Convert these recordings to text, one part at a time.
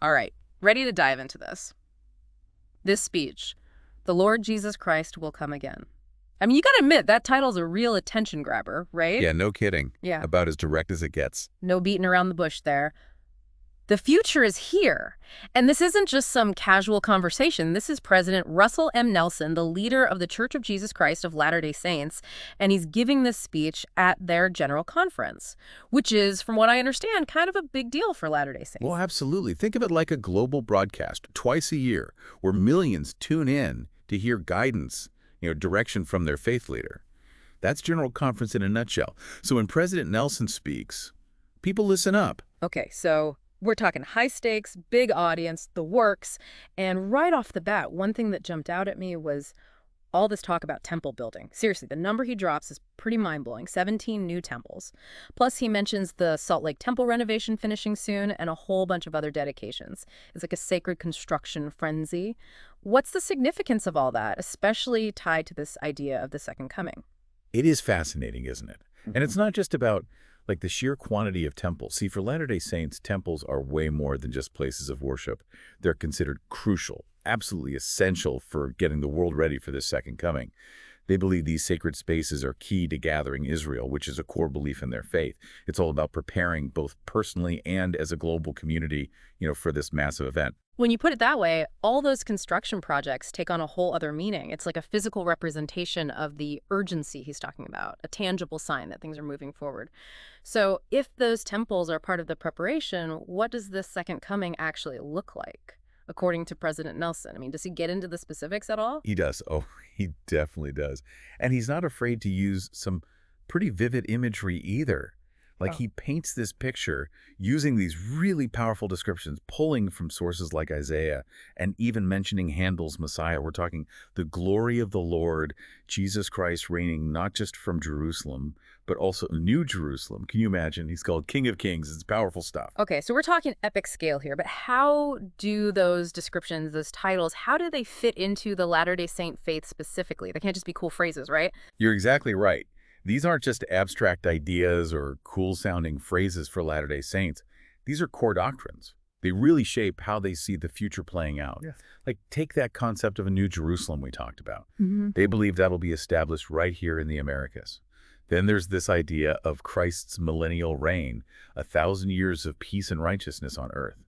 All right, ready to dive into this. This speech, "The Lord Jesus Christ will come again." I mean, you gotta admit, that title's a real attention grabber, right? Yeah, no kidding. Yeah, About as direct as it gets. no beating around the bush there. The future is here. And this isn't just some casual conversation. This is President Russell M. Nelson, the leader of the Church of Jesus Christ of Latter-day Saints, and he's giving this speech at their general conference, which is, from what I understand, kind of a big deal for Latter-day Well, Saints. absolutely. Think of it like a global broadcast twice a year where millions tune in to hear guidance, direction from their faith leader. That's General Conference in a nutshell. So when President Nelson speaks, people listen up. Okay, so we're talking high stakes, big audience, the works, and right off the bat, one thing that jumped out at me was all this talk about temple building. Seriously, the number he drops is pretty mind-blowing, 17 new temples. Plus, he mentions the Salt Lake Temple renovation finishing soon and a whole bunch of other dedications. It's like a sacred construction frenzy. What's the significance of all that, especially tied to this idea of the second coming? It is fascinating, isn't it? And it's not just about like the sheer quantity of temples. See, for Latter-day Saints, temples are way more than just places of worship. They're considered crucial, absolutely essential for getting the world ready for this second coming. They believe these sacred spaces are key to gathering Israel, which is a core belief in their faith. It's all about preparing both personally and as a global community, for this massive event. When you put it that way, all those construction projects take on a whole other meaning. It's like a physical representation of the urgency he's talking about, a tangible sign that things are moving forward. So if those temples are part of the preparation, what does this second coming actually look like, according to President Nelson? I mean, does he get into the specifics at all? He does. Oh, he definitely does. And he's not afraid to use some pretty vivid imagery either. Like Oh. he paints this picture using these really powerful descriptions, pulling from sources like Isaiah and even mentioning Handel's Messiah. We're talking the glory of the Lord, Jesus Christ reigning not just from Jerusalem, but also New Jerusalem. Can you imagine? He's called King of Kings. It's powerful stuff. Okay, so we're talking epic scale here, but how do those descriptions, those titles, how do they fit into the Latter-day Saint faith specifically? They can't just be cool phrases, right? You're exactly right. These aren't just abstract ideas or cool-sounding phrases for Latter-day Saints. These are core doctrines. They really shape how they see the future playing out. Yeah. Like, take that concept of a new Jerusalem we talked about. Mm-hmm. They believe that'll be established right here in the Americas. Then there's this idea of Christ's millennial reign, 1,000 years of peace and righteousness on earth.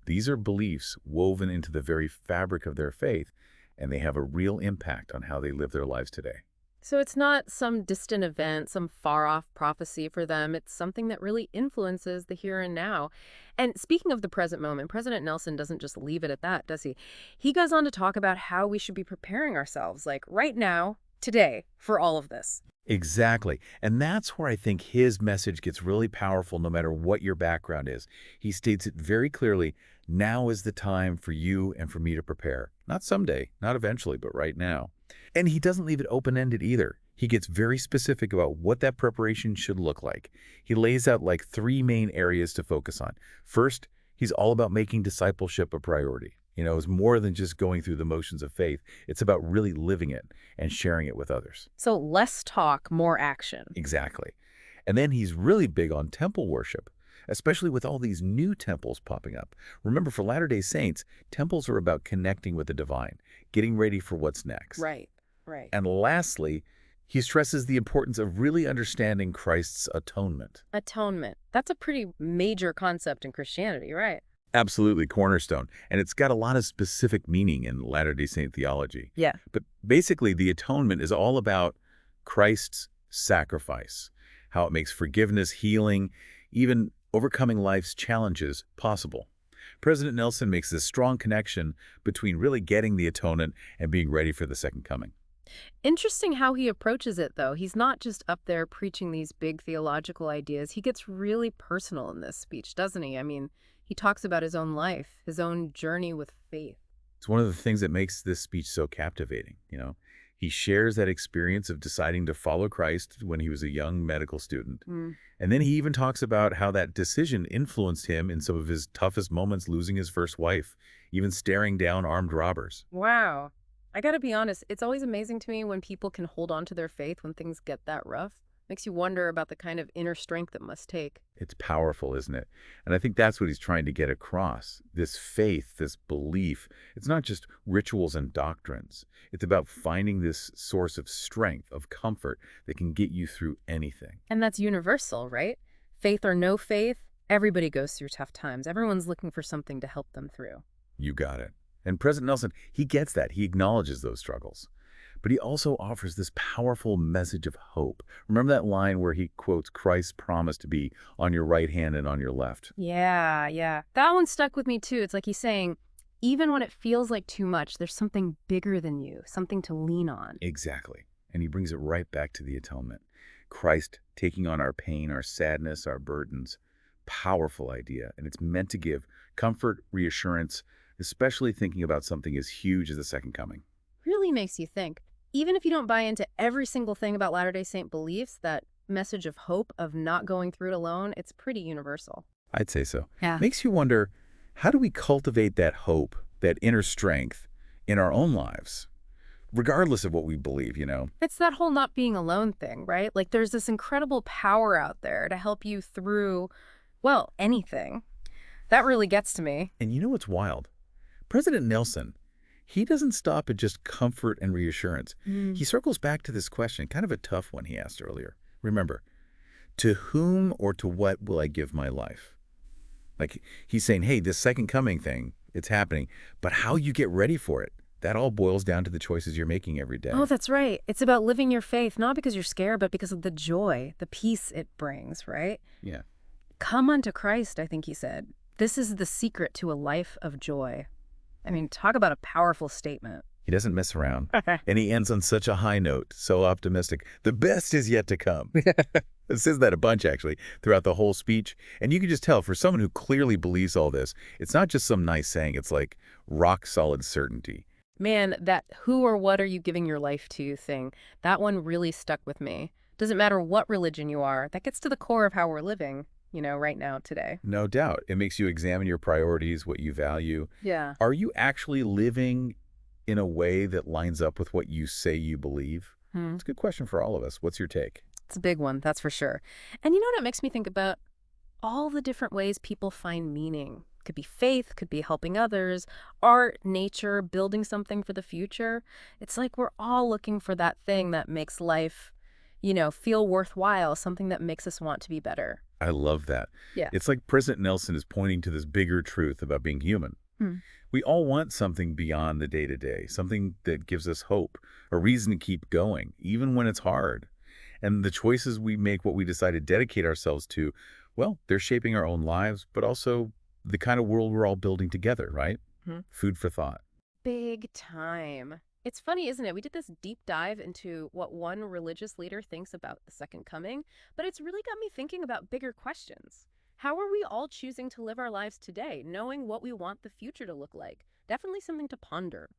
These are beliefs woven into the very fabric of their faith, and they have a real impact on how they live their lives today. So it's not some distant event, some far-off prophecy for them. It's something that really influences the here and now. And speaking of the present moment, President Nelson doesn't just leave it at that, does he? He goes on to talk about how we should be preparing ourselves, like right now, today, for all of this. Exactly. And that's where I think his message gets really powerful no matter what your background is. He states it very clearly, now is the time for you and for me to prepare. Not someday, not eventually, but right now. And he doesn't leave it open-ended either. He gets very specific about what that preparation should look like. He lays out like 3 main areas to focus on. First, he's all about making discipleship a priority. It's more than just going through the motions of faith. It's about really living it and sharing it with others. So less talk, more action. Exactly. And then he's really big on temple worship, especially with all these new temples popping up. Remember, for Latter-day Saints, temples are about connecting with the divine, getting ready for what's next. Right, right. And lastly, he stresses the importance of really understanding Christ's atonement. Atonement. That's a pretty major concept in Christianity, right? Absolutely cornerstone. And it's got a lot of specific meaning in Latter-day Saint theology. Yeah. But basically, the atonement is all about Christ's sacrifice, how it makes forgiveness, healing, even overcoming life's challenges possible. President Nelson makes this strong connection between really getting the atonement and being ready for the second coming. Interesting how he approaches it, though. He's not just up there preaching these big theological ideas. He gets really personal in this speech, doesn't he? I mean, he talks about his own life, his own journey with faith. It's one of the things that makes this speech so captivating. He shares that experience of deciding to follow Christ when he was a young medical student. Mm. And then he even talks about how that decision influenced him in some of his toughest moments, losing his first wife, even staring down armed robbers. Wow. I gotta be honest, it's always amazing to me when people can hold on to their faith when things get that rough. Makes you wonder about the kind of inner strength it must take. It's powerful, isn't it? And I think that's what he's trying to get across. This faith, this belief, it's not just rituals and doctrines. It's about finding this source of strength, of comfort that can get you through anything. And that's universal, right? Faith or no faith, everybody goes through tough times. Everyone's looking for something to help them through. You got it. And President Nelson, he gets that. He acknowledges those struggles. But he also offers this powerful message of hope. Remember that line where he quotes Christ's promise to be on your right hand and on your left? Yeah, yeah. That one stuck with me too. It's like he's saying, even when it feels like too much, there's something bigger than you, something to lean on. Exactly. And he brings it right back to the atonement. Christ taking on our pain, our sadness, our burdens. Powerful idea. And it's meant to give comfort, reassurance, especially thinking about something as huge as the second coming. Really makes you think. Even if you don't buy into every single thing about Latter-day Saint beliefs, that message of hope, of not going through it alone, it's pretty universal. I'd say so. Yeah. Makes you wonder, how do we cultivate that hope, that inner strength in our own lives? Regardless of what we believe, you know? It's that whole not being alone thing, right? Like there's this incredible power out there to help you through, well, anything. That really gets to me. And you know what's wild? President Nelson, he doesn't stop at just comfort and reassurance. He circles back to this question, kind of a tough one he asked earlier. Remember, to whom or to what will I give my life? Like he's saying, hey, this second coming thing, it's happening, but how you get ready for it, that all boils down to the choices you're making every day. Oh, that's right. It's about living your faith, not because you're scared, but because of the joy, the peace it brings, right? Yeah. Come unto Christ, I think he said. This is the secret to a life of joy. I mean, talk about a powerful statement. He doesn't mess around. And he ends on such a high note, so optimistic. The best is yet to come. It says that a bunch, actually, throughout the whole speech. And you can just tell, for someone who clearly believes all this, it's not just some nice saying. It's like rock-solid certainty. Man, that who or what are you giving your life to thing, that one really stuck with me. Doesn't matter what religion you are, that gets to the core of how we're living, right now, today. No doubt. It makes you examine your priorities, what you value. Yeah. Are you actually living in a way that lines up with what you say you believe? It's a good question for all of us. What's your take? It's a big one, that's for sure. And you know what it makes me think about? All the different ways people find meaning. Could be faith, could be helping others, art, nature, building something for the future. It's like we're all looking for that thing that makes life, feel worthwhile, something that makes us want to be better. I love that. Yeah. It's like President Nelson is pointing to this bigger truth about being human. We all want something beyond the day-to-day, something that gives us hope, a reason to keep going, even when it's hard. And the choices we make, what we decide to dedicate ourselves to, well, they're shaping our own lives, but also the kind of world we're all building together, right? Food for thought. Big time. It's funny, isn't it? We did this deep dive into what one religious leader thinks about the second coming, but it's really got me thinking about bigger questions. How are we all choosing to live our lives today, knowing what we want the future to look like? Definitely something to ponder.